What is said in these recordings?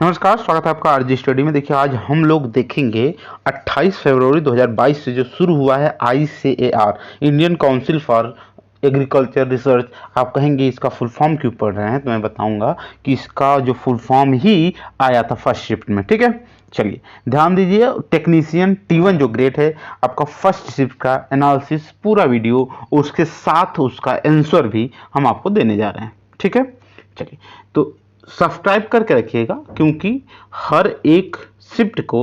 नमस्कार, स्वागत है आपका आरजी स्टडी में। देखिए, आज हम लोग देखेंगे 28 फरवरी 2022 से जो शुरू हुआ है ICAR, Indian council for agriculture research. आप कहेंगे इसका फुल फॉर्म क्यों पढ़ रहे हैं, तो मैं बताऊंगा कि इसका जो फुल फॉर्म ही आया था फर्स्ट शिफ्ट में। ठीक है, चलिए ध्यान दीजिए। टेक्नीशियन T1 जो ग्रेड है आपका, फर्स्ट शिफ्ट का एनालिसिस पूरा वीडियो, उसके साथ उसका आंसर भी हम आपको देने जा रहे हैं। ठीक है, चलिए तो सब्सक्राइब करके रखिएगा, क्योंकि हर एक शिफ्ट को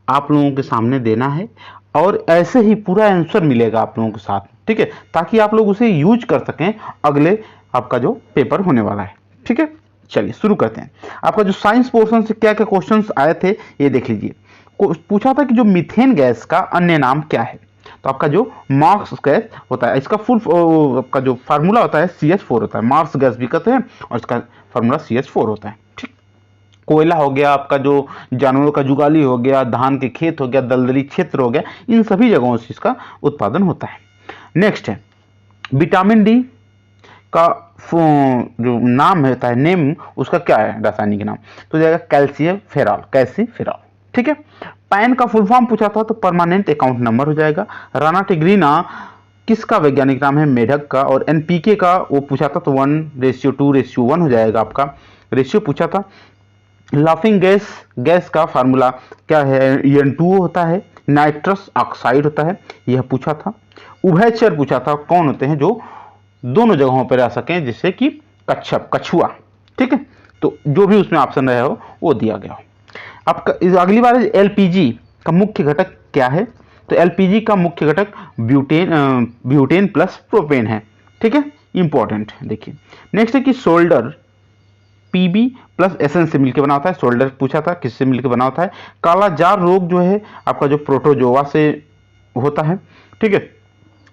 आप लोगों के सामने देना है और ऐसे ही पूरा आंसर मिलेगा आप लोगों के साथ। ठीक है, ताकि आप लोग उसे यूज कर सकें अगले आपका जो पेपर होने वाला है। ठीक है, चलिए शुरू करते हैं। आपका जो साइंस पोर्शन से क्या क्या क्वेश्चंस आए थे ये देख लीजिए। पूछा था कि जो मीथेन गैस का अन्य नाम क्या है, तो आपका जो मार्स गैस होता है, इसका फुल आपका जो फार्मूला होता है CH4 होता है। मार्स गैस भी कहते हैं और इसका फार्मूला CH4 होता है। ठीक, कोयला हो गया, आपका जो जानवरों का जुगाली हो गया, धान के खेत हो गया, दलदली क्षेत्र हो गया, इन सभी जगहों से इसका उत्पादन होता है। नेक्स्ट है विटामिन डी का जो नाम होता है, नेम उसका क्या है रासायनिक नाम, तो जाएगा कैल्सिफेरॉल, कैल्सिफेरॉल। ठीक है, पैन का फुल फॉर्म पूछा था तो परमानेंट अकाउंट नंबर हो जाएगा। राना टिग्रीना किसका वैज्ञानिक नाम है, मेढक का। और NPK का वो पूछा था तो 1:2:1 हो जाएगा, आपका रेशियो पूछा था। लाफिंग गैस का फार्मूला क्या है, N2O होता है। नाइट्रस ऑक्साइड होता है, यह पूछा था। उभयचर पूछा था, कौन होते हैं जो दोनों जगहों पर रह सकें, जिससे कि कच्छप, कछुआ। ठीक है, तो जो भी उसमें ऑप्शन रहे हो वो दिया गया हो। आपका अगली बार LPG का मुख्य घटक क्या है, तो LPG का मुख्य घटक ब्यूटेन प्लस प्रोपेन है। ठीक है, इंपॉर्टेंट। देखिए नेक्स्ट है कि सोल्डर PB प्लस SN से मिलकर बना होता है। सोल्डर पूछा था किससे मिलकर बना होता है। काला जार रोग जो है आपका जो प्रोटोजोआ से होता है। ठीक है,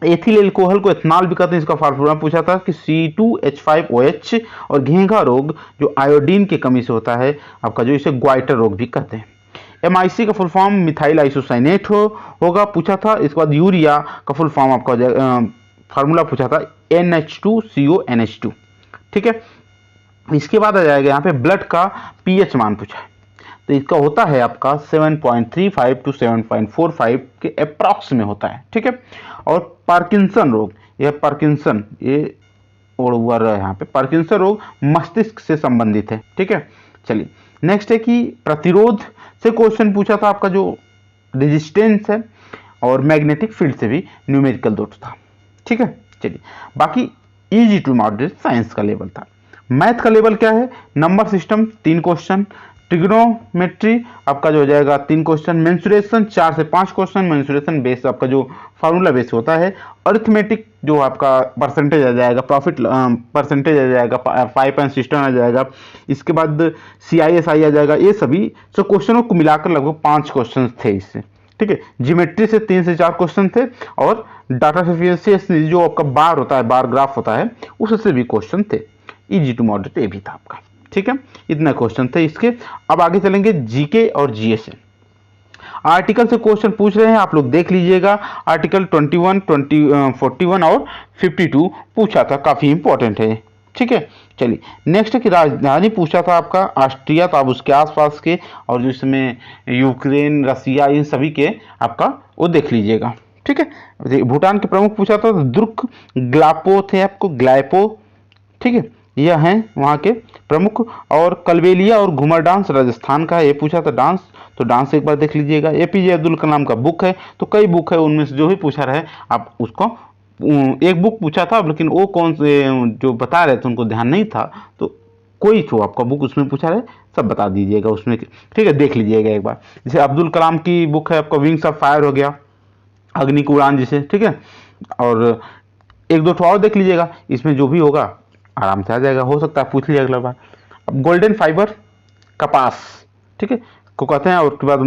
एथिल एल्कोहल को एथनॉल भी कहते हैं, इसका फार्मूला पूछा था कि C2H5OH। और घेंघा रोग जो आयोडीन की कमी से होता है आपका, जो इसे ग्वाइटर रोग भी कहते हैं। MIC का फुल फॉर्म मिथाइल आइसोसाइनेट होगा, पूछा था। इसके बाद यूरिया का फुल फॉर्म आपका फार्मूला पूछा था NH2CONH2। ठीक है, इसके बाद आ जाएगा यहाँ पे ब्लड का pH मान पूछा है, तो इसका होता है आपका 7.35 to 7.45 के अप्रॉक्स में होता है। ठीक है, और पार्किंसन रोग, यह पार्किंसन, ये और यहाँ पे पार्किंसन रोग मस्तिष्क से संबंधित है। ठीक है, चलिए नेक्स्ट है कि प्रतिरोध से क्वेश्चन पूछा था आपका, जो रेजिस्टेंस है और मैग्नेटिक फील्ड से भी न्यूमेरिकल दो था। ठीक है, चलिए बाकी इजी टू मॉडरेट साइंस का लेवल था। मैथ का लेवल क्या है, नंबर सिस्टम 3 क्वेश्चन, ट्रिग्नोमेट्री आपका जो हो जाएगा 3 क्वेश्चन, मेंसुरेशन 4 से 5 क्वेश्चन, मेंसुरेशन बेस आपका जो फार्मूला बेस होता है। अरिथमेटिक जो आपका परसेंटेज आ जाएगा, प्रॉफिट परसेंटेज आ जाएगा, 5 एंड सिस्टम आ जाएगा। इसके बाद CISI आ जाएगा। ये सभी सब क्वेश्चनों को मिलाकर लगभग 5 क्वेश्चन थे इससे। ठीक है, ज्योमेट्री से 3 से 4 क्वेश्चन थे, और डाटा सफिशिएंसी जो आपका बार होता है, बार ग्राफ होता है, उससे भी क्वेश्चन थे। इजी टू मॉडरेट ये भी था आपका। ठीक है, इतना क्वेश्चन थे इसके। अब आगे चलेंगे जीके और GS से। आर्टिकल से क्वेश्चन पूछ रहे हैं, आप लोग देख लीजिएगा। आर्टिकल 21, 41 और 52 पूछा था, काफी इंपॉर्टेंट है। ठीक है, चलिए नेक्स्ट है कि राजधानी पूछा था आपका ऑस्ट्रिया, तो आप उसके आसपास के और जिसमें यूक्रेन, रसिया, इन सभी के आपका वो देख लीजिएगा। ठीक है, भूटान के प्रमुख पूछा था, दुर्ग ग्लापो थे आपको, ग्लाइपो। ठीक है, यह हैं वहाँ के प्रमुख। और कलबेलिया और घूमर डांस राजस्थान का है, ये पूछा था डांस, तो डांस एक बार देख लीजिएगा। APJ अब्दुल कलाम का बुक है, तो कई बुक है, उनमें से जो भी पूछा रहे आप उसको, एक बुक पूछा था लेकिन वो कौन से जो बता रहे थे उनको ध्यान नहीं था, तो कोई तो आपका बुक उसमें पूछा रहे सब बता दीजिएगा उसमें। ठीक है, देख लीजिएगा एक बार। जैसे अब्दुल कलाम की बुक है आपका विंग्स ऑफ फायर हो गया, अग्नि की उड़ान जिसे। ठीक है, और एक दो और देख लीजिएगा, इसमें जो भी होगा आराम से आ जाएगा, हो सकता है पूछ लीजिए अगला बार। अब गोल्डन फाइबर कपास, ठीक है, को कहते हैं। और उसके बाद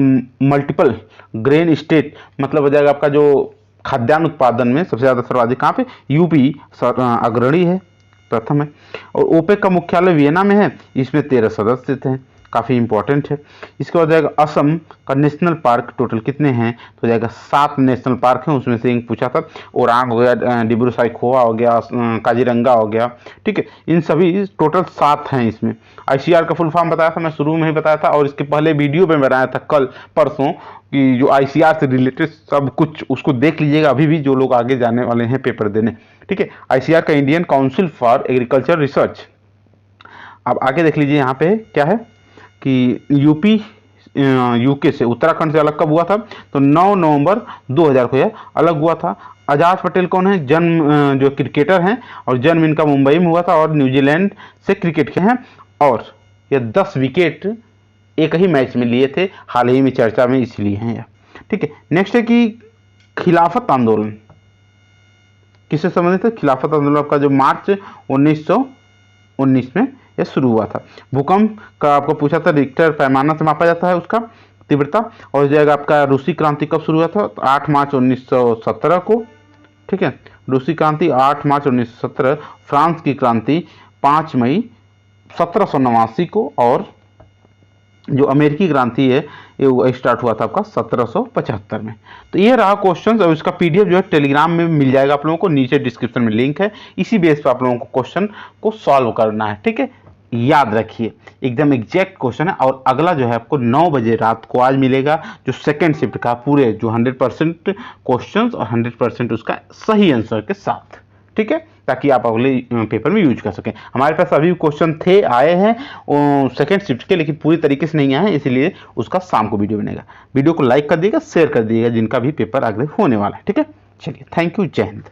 मल्टीपल ग्रेन स्टेट मतलब हो जाएगा आपका जो खाद्यान्न उत्पादन में सबसे ज़्यादा सर्वाधिक कहाँ पे, यूपी अग्रणी है, प्रथम है। और ओपेक का मुख्यालय वियना में है, इसमें 13 सदस्य थे। काफ़ी इंपॉर्टेंट है। इसके बाद जाएगा असम का नेशनल पार्क टोटल कितने हैं, तो जाएगा 7 नेशनल पार्क हैं, उसमें से एक पूछा था। ओरांग हो गया, डिब्रू साइखोवा हो गया, काजीरंगा हो गया, ठीक है, इन सभी टोटल 7 हैं इसमें। आईसीआर का फुल फॉर्म बताया था, मैं शुरू में ही बताया था, और इसके पहले वीडियो में बनाया था कल परसों कि जो आईसीआर से रिलेटेड सब कुछ, उसको देख लीजिएगा अभी भी जो लोग आगे जाने वाले हैं पेपर देने, ठीक है। आईसीआर का Indian council for agriculture research. अब आगे देख लीजिए यहाँ पे क्या है कि यूपी यूके से, उत्तराखंड से अलग कब हुआ था, तो 9 नवंबर 2000 को यह अलग हुआ था। आजाद पटेल कौन है, जन्म जो क्रिकेटर हैं, और जन्म इनका मुंबई में हुआ था, और न्यूजीलैंड से क्रिकेट खेले हैं, और ये 10 विकेट एक ही मैच में लिए थे, हाल ही में चर्चा में इसलिए हैं यह, ठीक है। नेक्स्ट है कि खिलाफत आंदोलन किससे संबंधित है, खिलाफत आंदोलन का जो मार्च 1919 में यह शुरू हुआ था। भूकंप का आपको पूछा था, रिक्टर पैमाना से मापा जाता है उसका तीव्रता। और जाएगा आपका रूसी क्रांति कब शुरू हुआ था, तो 8 मार्च 1917 को, ठीक है। रूसी क्रांति 8 मार्च 1917, फ्रांस की क्रांति 5 मई 1789 को, और जो अमेरिकी क्रांति है ये स्टार्ट हुआ था आपका 1775 में। तो ये रहा क्वेश्चन, और इसका पीडीएफ जो है टेलीग्राम में मिल जाएगा आप लोगों को, नीचे डिस्क्रिप्शन में लिंक है, इसी बेस पे आप लोगों को क्वेश्चन को सॉल्व करना है, ठीक है। याद रखिए एकदम एग्जैक्ट क्वेश्चन है, और अगला जो है आपको 9 बजे रात को आज मिलेगा, जो सेकंड शिफ्ट का पूरे जो 100% क्वेश्चंस और 100% उसका सही आंसर के साथ, ठीक है, ताकि आप अगले पेपर में यूज कर सकें। हमारे पास अभी क्वेश्चन थे, आए हैं सेकंड शिफ्ट के, लेकिन पूरी तरीके से नहीं आए हैं, इसीलिए उसका शाम को वीडियो बनेगा। वीडियो को लाइक कर दिएगा, शेयर कर दिएगा जिनका भी पेपर अगले होने वाला है, ठीक है। चलिए, थैंक यू, जय हिंद।